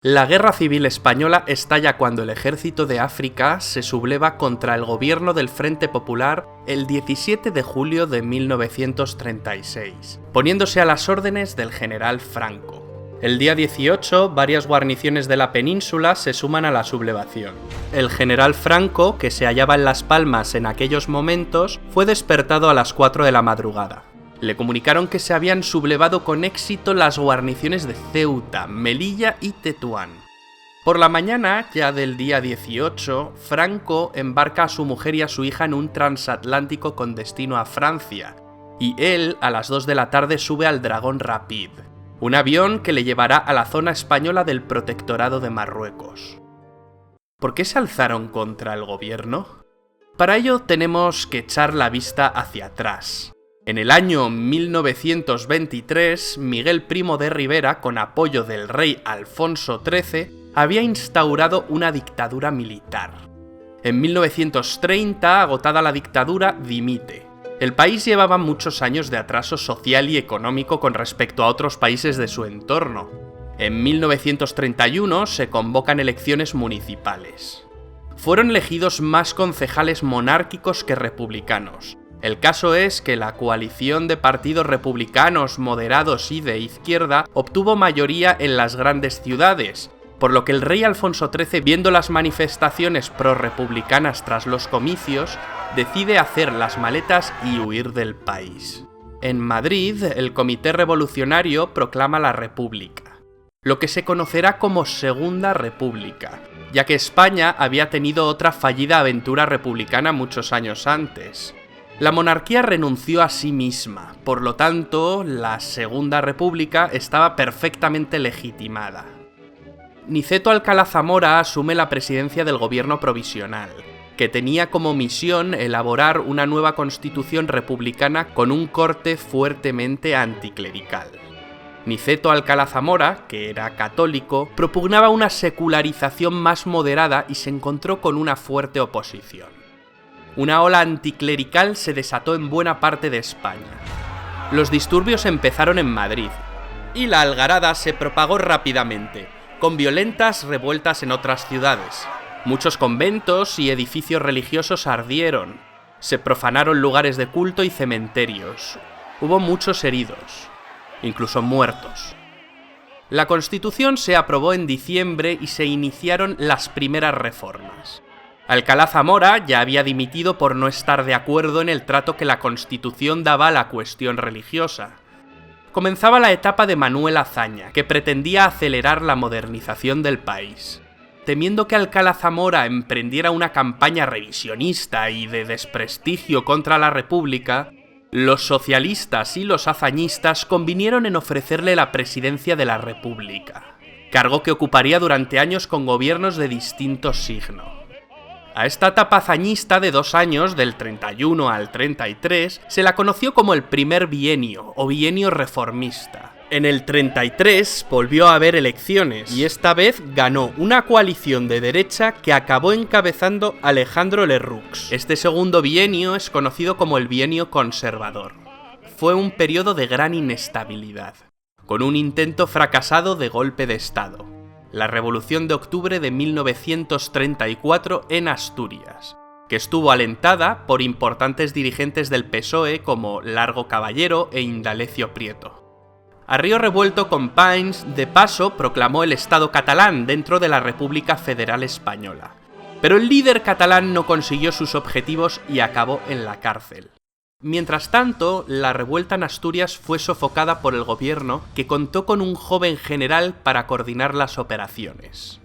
La Guerra Civil Española estalla cuando el ejército de África se subleva contra el gobierno del Frente Popular el 17 de julio de 1936, poniéndose a las órdenes del general Franco. El día 18, varias guarniciones de la península se suman a la sublevación. El general Franco, que se hallaba en Las Palmas en aquellos momentos, fue despertado a las 4 de la madrugada. Le comunicaron que se habían sublevado con éxito las guarniciones de Ceuta, Melilla y Tetuán. Por la mañana, ya del día 18, Franco embarca a su mujer y a su hija en un transatlántico con destino a Francia, y él, a las 2 de la tarde, sube al Dragón Rapid, un avión que le llevará a la zona española del Protectorado de Marruecos. ¿Por qué se alzaron contra el gobierno? Para ello tenemos que echar la vista hacia atrás. En el año 1923, Miguel Primo de Rivera, con apoyo del rey Alfonso XIII, había instaurado una dictadura militar. En 1930, agotada la dictadura, dimite. El país llevaba muchos años de atraso social y económico con respecto a otros países de su entorno. En 1931 se convocan elecciones municipales. Fueron elegidos más concejales monárquicos que republicanos. El caso es que la coalición de partidos republicanos, moderados y de izquierda obtuvo mayoría en las grandes ciudades, por lo que el rey Alfonso XIII, viendo las manifestaciones prorrepublicanas tras los comicios, decide hacer las maletas y huir del país. En Madrid, el Comité Revolucionario proclama la República, lo que se conocerá como Segunda República, ya que España había tenido otra fallida aventura republicana muchos años antes. La monarquía renunció a sí misma, por lo tanto, la Segunda República estaba perfectamente legitimada. Niceto Alcalá Zamora asume la presidencia del gobierno provisional, que tenía como misión elaborar una nueva constitución republicana con un corte fuertemente anticlerical. Niceto Alcalá Zamora, que era católico, propugnaba una secularización más moderada y se encontró con una fuerte oposición. Una ola anticlerical se desató en buena parte de España. Los disturbios empezaron en Madrid, y la algarada se propagó rápidamente, con violentas revueltas en otras ciudades. Muchos conventos y edificios religiosos ardieron. Se profanaron lugares de culto y cementerios. Hubo muchos heridos, incluso muertos. La Constitución se aprobó en diciembre y se iniciaron las primeras reformas. Alcalá Zamora ya había dimitido por no estar de acuerdo en el trato que la Constitución daba a la cuestión religiosa. Comenzaba la etapa de Manuel Azaña, que pretendía acelerar la modernización del país. Temiendo que Alcalá Zamora emprendiera una campaña revisionista y de desprestigio contra la República, los socialistas y los azañistas convinieron en ofrecerle la presidencia de la República, cargo que ocuparía durante años con gobiernos de distinto signo. A esta etapa hazañista de 2 años, del 31 al 33, se la conoció como el primer bienio o bienio reformista. En el 33 volvió a haber elecciones y esta vez ganó una coalición de derecha que acabó encabezando Alejandro Lerroux. Este segundo bienio es conocido como el bienio conservador. Fue un periodo de gran inestabilidad, con un intento fracasado de golpe de Estado. La Revolución de Octubre de 1934 en Asturias, que estuvo alentada por importantes dirigentes del PSOE como Largo Caballero e Indalecio Prieto. A río revuelto Companys, de paso, proclamó el Estado catalán dentro de la República Federal Española. Pero el líder catalán no consiguió sus objetivos y acabó en la cárcel. Mientras tanto, la revuelta en Asturias fue sofocada por el gobierno, que contó con un joven general para coordinar las operaciones.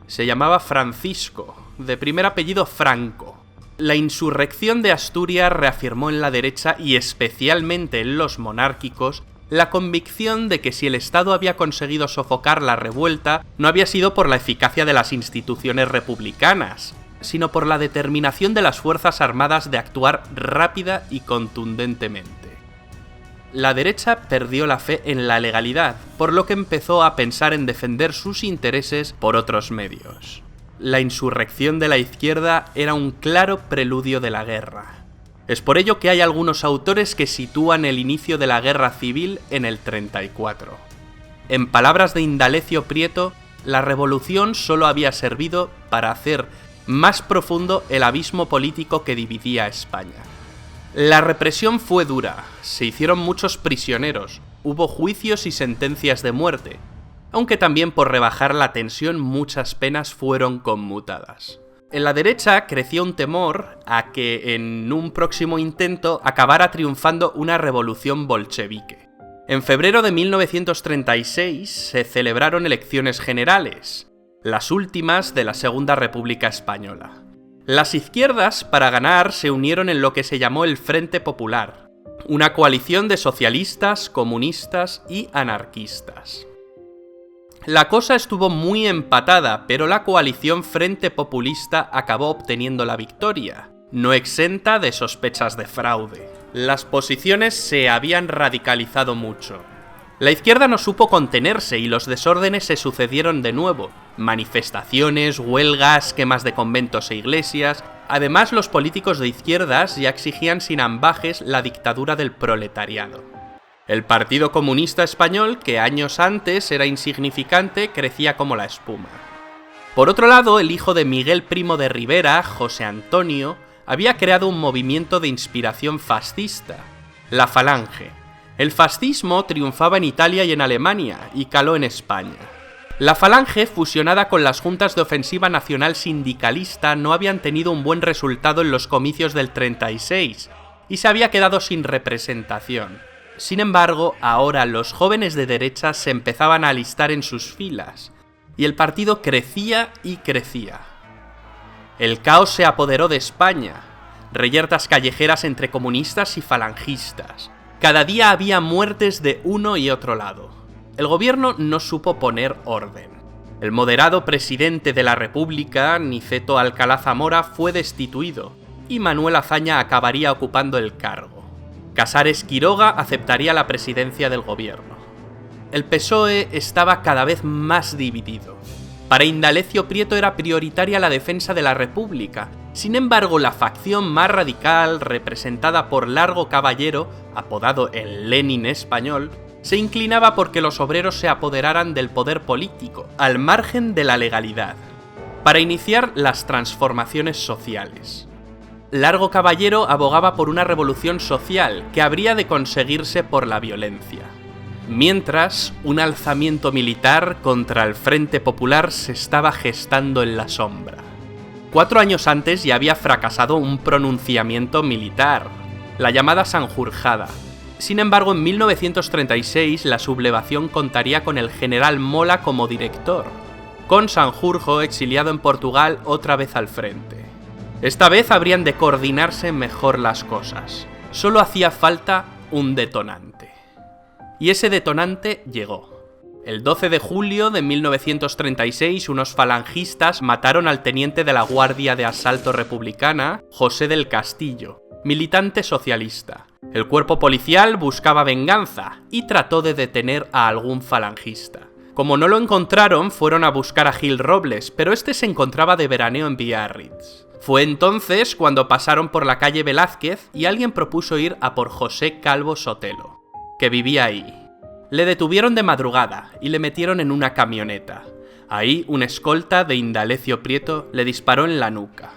Se llamaba Francisco, de primer apellido Franco. La insurrección de Asturias reafirmó en la derecha y especialmente en los monárquicos la convicción de que si el Estado había conseguido sofocar la revuelta, no había sido por la eficacia de las instituciones republicanas, sino por la determinación de las Fuerzas Armadas de actuar rápida y contundentemente. La derecha perdió la fe en la legalidad, por lo que empezó a pensar en defender sus intereses por otros medios. La insurrección de la izquierda era un claro preludio de la guerra. Es por ello que hay algunos autores que sitúan el inicio de la guerra civil en el 34. En palabras de Indalecio Prieto, la revolución solo había servido para hacer más profundo el abismo político que dividía a España. La represión fue dura, se hicieron muchos prisioneros, hubo juicios y sentencias de muerte, aunque también por rebajar la tensión muchas penas fueron conmutadas. En la derecha crecía un temor a que en un próximo intento acabara triunfando una revolución bolchevique. En febrero de 1936 se celebraron elecciones generales, las últimas de la Segunda República Española. Las izquierdas, para ganar, se unieron en lo que se llamó el Frente Popular, una coalición de socialistas, comunistas y anarquistas. La cosa estuvo muy empatada, pero la coalición Frente Populista acabó obteniendo la victoria, no exenta de sospechas de fraude. Las posiciones se habían radicalizado mucho. La izquierda no supo contenerse y los desórdenes se sucedieron de nuevo. Manifestaciones, huelgas, quemas de conventos e iglesias. Además, los políticos de izquierdas ya exigían sin ambages la dictadura del proletariado. El Partido Comunista Español, que años antes era insignificante, crecía como la espuma. Por otro lado, el hijo de Miguel Primo de Rivera, José Antonio, había creado un movimiento de inspiración fascista, la Falange. El fascismo triunfaba en Italia y en Alemania, y caló en España. La Falange, fusionada con las juntas de ofensiva nacional sindicalista, no habían tenido un buen resultado en los comicios del 36, y se había quedado sin representación. Sin embargo, ahora los jóvenes de derecha se empezaban a alistar en sus filas, y el partido crecía y crecía. El caos se apoderó de España, reyertas callejeras entre comunistas y falangistas. Cada día había muertes de uno y otro lado. El gobierno no supo poner orden. El moderado presidente de la República, Niceto Alcalá Zamora, fue destituido, y Manuel Azaña acabaría ocupando el cargo. Casares Quiroga aceptaría la presidencia del gobierno. El PSOE estaba cada vez más dividido. Para Indalecio Prieto era prioritaria la defensa de la República. Sin embargo, la facción más radical, representada por Largo Caballero, apodado el Lenin español, se inclinaba porque los obreros se apoderaran del poder político, al margen de la legalidad, para iniciar las transformaciones sociales. Largo Caballero abogaba por una revolución social que habría de conseguirse por la violencia. Mientras, un alzamiento militar contra el Frente Popular se estaba gestando en la sombra. 4 años antes ya había fracasado un pronunciamiento militar, la llamada Sanjurjada. Sin embargo, en 1936 la sublevación contaría con el general Mola como director, con Sanjurjo exiliado en Portugal otra vez al frente. Esta vez habrían de coordinarse mejor las cosas. Solo hacía falta un detonante. Y ese detonante llegó. El 12 de julio de 1936, unos falangistas mataron al teniente de la Guardia de Asalto Republicana, José del Castillo, militante socialista. El cuerpo policial buscaba venganza y trató de detener a algún falangista. Como no lo encontraron, fueron a buscar a Gil Robles, pero este se encontraba de veraneo en Biarritz. Fue entonces cuando pasaron por la calle Velázquez y alguien propuso ir a por José Calvo Sotelo, que vivía ahí. Le detuvieron de madrugada y le metieron en una camioneta. Ahí un escolta de Indalecio Prieto le disparó en la nuca.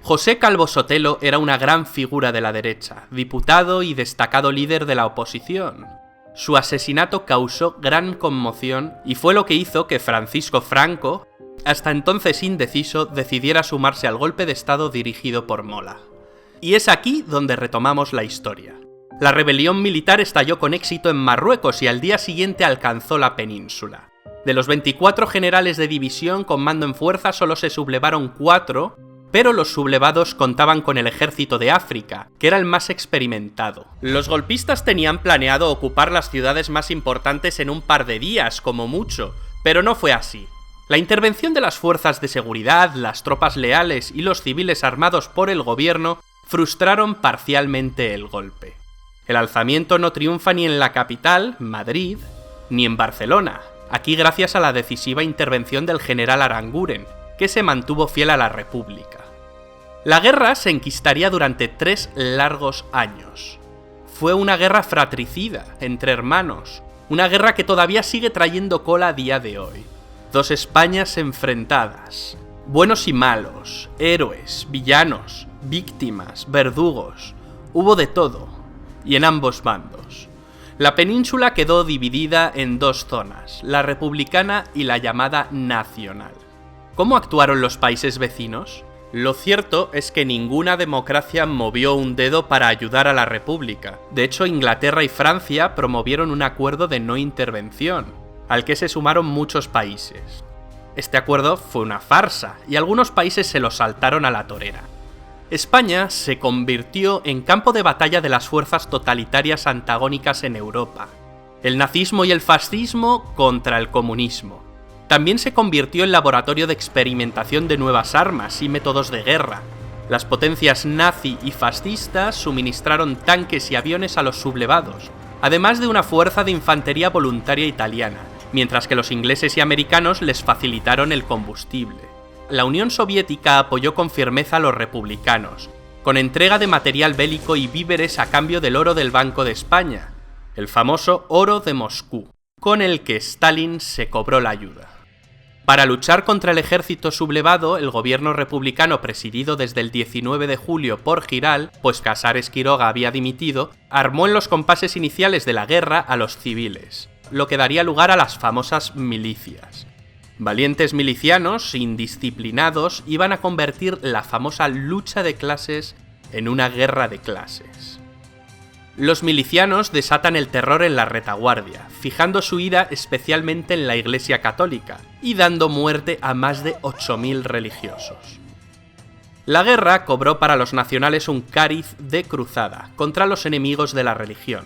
José Calvo Sotelo era una gran figura de la derecha, diputado y destacado líder de la oposición. Su asesinato causó gran conmoción y fue lo que hizo que Francisco Franco, hasta entonces indeciso, decidiera sumarse al golpe de estado dirigido por Mola. Y es aquí donde retomamos la historia. La rebelión militar estalló con éxito en Marruecos y al día siguiente alcanzó la península. De los 24 generales de división con mando en fuerza solo se sublevaron 4, pero los sublevados contaban con el ejército de África, que era el más experimentado. Los golpistas tenían planeado ocupar las ciudades más importantes en un par de días, como mucho, pero no fue así. La intervención de las fuerzas de seguridad, las tropas leales y los civiles armados por el gobierno frustraron parcialmente el golpe. El alzamiento no triunfa ni en la capital, Madrid, ni en Barcelona, aquí gracias a la decisiva intervención del general Aranguren, que se mantuvo fiel a la República. La guerra se enquistaría durante 3 largos años. Fue una guerra fratricida, entre hermanos, una guerra que todavía sigue trayendo cola a día de hoy. Dos Españas enfrentadas. Buenos y malos, héroes, villanos, víctimas, verdugos. Hubo de todo, y en ambos bandos. La península quedó dividida en dos zonas, la republicana y la llamada nacional. ¿Cómo actuaron los países vecinos? Lo cierto es que ninguna democracia movió un dedo para ayudar a la república. De hecho, Inglaterra y Francia promovieron un acuerdo de no intervención, al que se sumaron muchos países. Este acuerdo fue una farsa, y algunos países se lo saltaron a la torera. España se convirtió en campo de batalla de las fuerzas totalitarias antagónicas en Europa. El nazismo y el fascismo contra el comunismo. También se convirtió en laboratorio de experimentación de nuevas armas y métodos de guerra. Las potencias nazi y fascistas suministraron tanques y aviones a los sublevados, además de una fuerza de infantería voluntaria italiana, mientras que los ingleses y americanos les facilitaron el combustible. La Unión Soviética apoyó con firmeza a los republicanos, con entrega de material bélico y víveres a cambio del oro del Banco de España, el famoso oro de Moscú, con el que Stalin se cobró la ayuda. Para luchar contra el ejército sublevado, el gobierno republicano presidido desde el 19 de julio por Giral, pues Casares Quiroga había dimitido, armó en los compases iniciales de la guerra a los civiles, lo que daría lugar a las famosas milicias. Valientes milicianos, indisciplinados, iban a convertir la famosa lucha de clases en una guerra de clases. Los milicianos desatan el terror en la retaguardia, fijando su ira especialmente en la Iglesia Católica y dando muerte a más de 8.000 religiosos. La guerra cobró para los nacionales un cariz de cruzada contra los enemigos de la religión,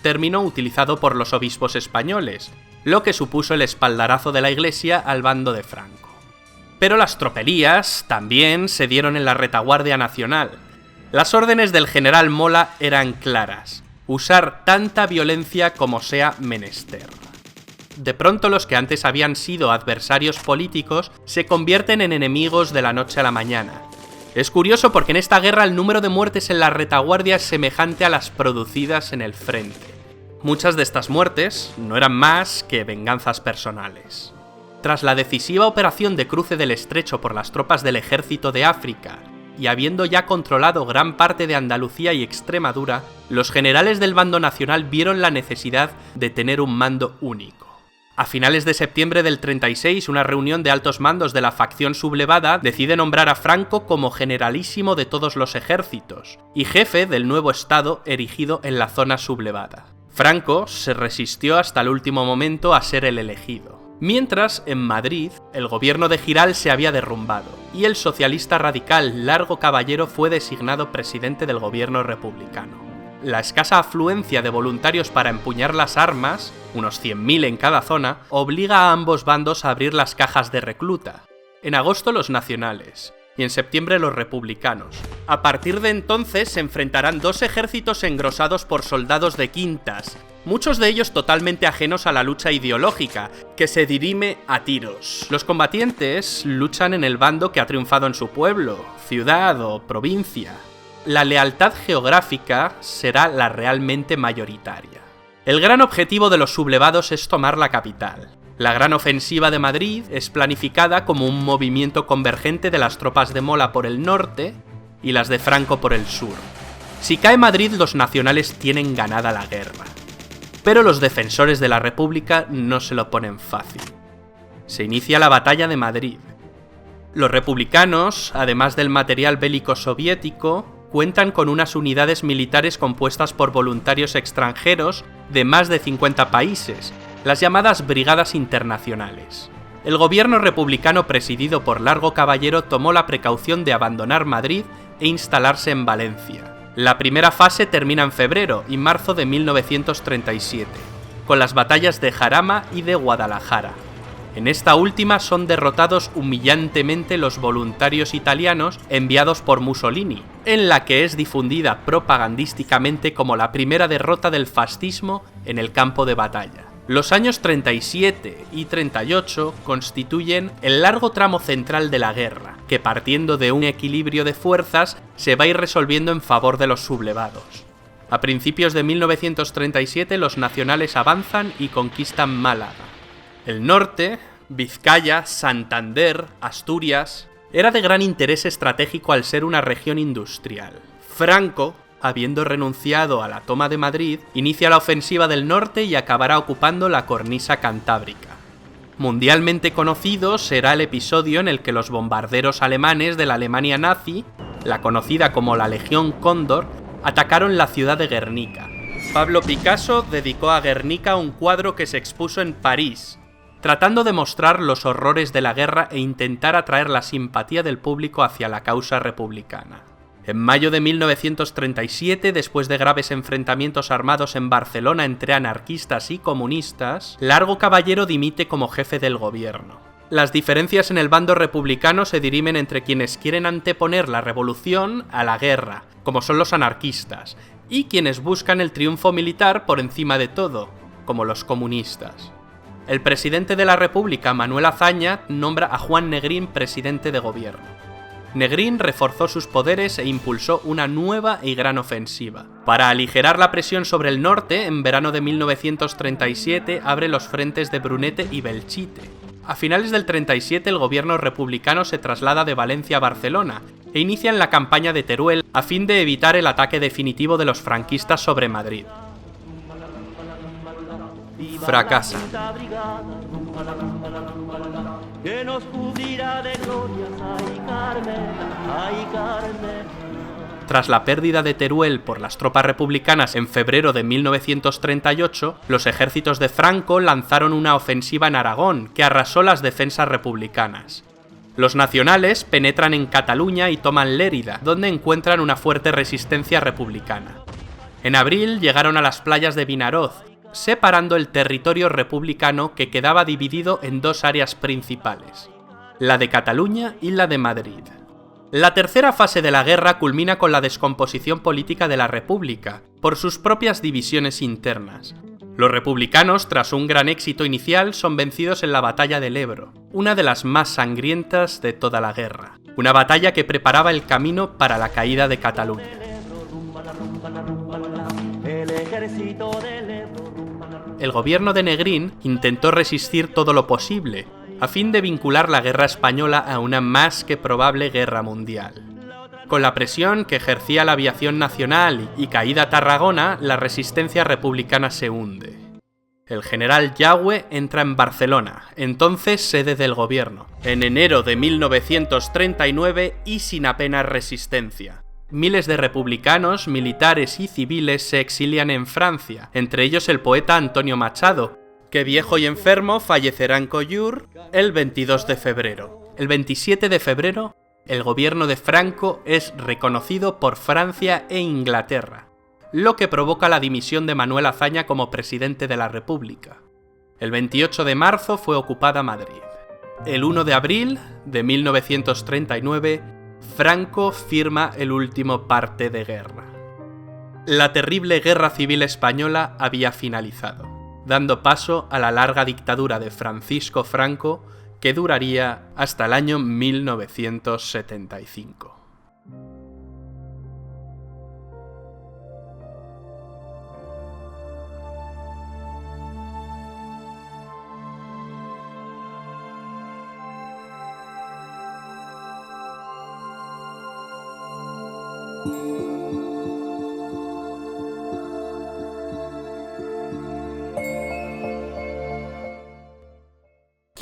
término utilizado por los obispos españoles, lo que supuso el espaldarazo de la Iglesia al bando de Franco. Pero las tropelías también se dieron en la retaguardia nacional. Las órdenes del general Mola eran claras: usar tanta violencia como sea menester. De pronto los que antes habían sido adversarios políticos se convierten en enemigos de la noche a la mañana. Es curioso porque en esta guerra el número de muertes en la retaguardia es semejante a las producidas en el frente. Muchas de estas muertes no eran más que venganzas personales. Tras la decisiva operación de cruce del estrecho por las tropas del ejército de África, y habiendo ya controlado gran parte de Andalucía y Extremadura, los generales del bando nacional vieron la necesidad de tener un mando único. A finales de septiembre del 36, una reunión de altos mandos de la facción sublevada decide nombrar a Franco como generalísimo de todos los ejércitos y jefe del nuevo estado erigido en la zona sublevada. Franco se resistió hasta el último momento a ser el elegido. Mientras, en Madrid, el gobierno de Giral se había derrumbado, y el socialista radical Largo Caballero fue designado presidente del gobierno republicano. La escasa afluencia de voluntarios para empuñar las armas, unos 100.000 en cada zona, obliga a ambos bandos a abrir las cajas de recluta. En agosto los nacionales, y en septiembre los republicanos. A partir de entonces se enfrentarán dos ejércitos engrosados por soldados de quintas, muchos de ellos totalmente ajenos a la lucha ideológica, que se dirime a tiros. Los combatientes luchan en el bando que ha triunfado en su pueblo, ciudad o provincia. La lealtad geográfica será la realmente mayoritaria. El gran objetivo de los sublevados es tomar la capital. La gran ofensiva de Madrid es planificada como un movimiento convergente de las tropas de Mola por el norte y las de Franco por el sur. Si cae Madrid, los nacionales tienen ganada la guerra. Pero los defensores de la República no se lo ponen fácil. Se inicia la batalla de Madrid. Los republicanos, además del material bélico soviético, cuentan con unas unidades militares compuestas por voluntarios extranjeros de más de 50 países, las llamadas Brigadas Internacionales. El gobierno republicano presidido por Largo Caballero tomó la precaución de abandonar Madrid e instalarse en Valencia. La primera fase termina en febrero y marzo de 1937, con las batallas de Jarama y de Guadalajara. En esta última son derrotados humillantemente los voluntarios italianos enviados por Mussolini, en la que es difundida propagandísticamente como la primera derrota del fascismo en el campo de batalla. Los años 37 y 38 constituyen el largo tramo central de la guerra, que partiendo de un equilibrio de fuerzas se va a ir resolviendo en favor de los sublevados. A principios de 1937 los nacionales avanzan y conquistan Málaga. El norte, Vizcaya, Santander, Asturias... Era de gran interés estratégico al ser una región industrial. Franco, habiendo renunciado a la toma de Madrid, inicia la ofensiva del norte y acabará ocupando la cornisa cantábrica. Mundialmente conocido será el episodio en el que los bombarderos alemanes de la Alemania nazi, la conocida como la Legión Cóndor, atacaron la ciudad de Guernica. Pablo Picasso dedicó a Guernica un cuadro que se expuso en París, tratando de mostrar los horrores de la guerra e intentar atraer la simpatía del público hacia la causa republicana. En mayo de 1937, después de graves enfrentamientos armados en Barcelona entre anarquistas y comunistas, Largo Caballero dimite como jefe del gobierno. Las diferencias en el bando republicano se dirimen entre quienes quieren anteponer la revolución a la guerra, como son los anarquistas, y quienes buscan el triunfo militar por encima de todo, como los comunistas. El presidente de la República, Manuel Azaña, nombra a Juan Negrín presidente de gobierno. Negrín reforzó sus poderes e impulsó una nueva y gran ofensiva. Para aligerar la presión sobre el norte, en verano de 1937 abre los frentes de Brunete y Belchite. A finales del 37 el gobierno republicano se traslada de Valencia a Barcelona e inician la campaña de Teruel a fin de evitar el ataque definitivo de los franquistas sobre Madrid. Fracasa. Tras la pérdida de Teruel por las tropas republicanas en febrero de 1938, los ejércitos de Franco lanzaron una ofensiva en Aragón que arrasó las defensas republicanas. Los nacionales penetran en Cataluña y toman Lérida, donde encuentran una fuerte resistencia republicana. En abril llegaron a las playas de Vinaroz, separando el territorio republicano que quedaba dividido en dos áreas principales, la de Cataluña y la de Madrid. La tercera fase de la guerra culmina con la descomposición política de la República, por sus propias divisiones internas. Los republicanos, tras un gran éxito inicial, son vencidos en la batalla del Ebro, una de las más sangrientas de toda la guerra, una batalla que preparaba el camino para la caída de Cataluña. El gobierno de Negrín intentó resistir todo lo posible, a fin de vincular la guerra española a una más que probable guerra mundial. Con la presión que ejercía la aviación nacional y caída Tarragona, la resistencia republicana se hunde. El general Yagüe entra en Barcelona, entonces sede del gobierno, en enero de 1939 y sin apenas resistencia. Miles de republicanos, militares y civiles se exilian en Francia, entre ellos el poeta Antonio Machado, que viejo y enfermo fallecerá en Collioure el 22 de febrero. El 27 de febrero, el gobierno de Franco es reconocido por Francia e Inglaterra, lo que provoca la dimisión de Manuel Azaña como presidente de la República. El 28 de marzo fue ocupada Madrid. El 1 de abril de 1939, Franco firma el último parte de guerra. La terrible Guerra Civil Española había finalizado, dando paso a la larga dictadura de Francisco Franco, que duraría hasta el año 1975.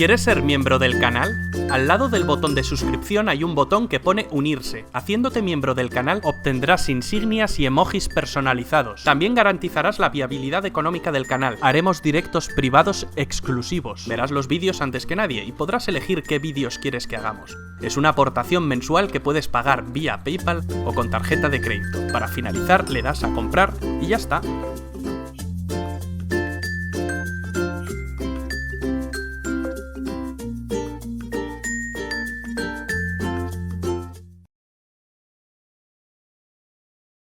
¿Quieres ser miembro del canal? Al lado del botón de suscripción hay un botón que pone unirse. Haciéndote miembro del canal obtendrás insignias y emojis personalizados. También garantizarás la viabilidad económica del canal. Haremos directos privados exclusivos. Verás los vídeos antes que nadie y podrás elegir qué vídeos quieres que hagamos. Es una aportación mensual que puedes pagar vía PayPal o con tarjeta de crédito. Para finalizar le das a comprar y ya está.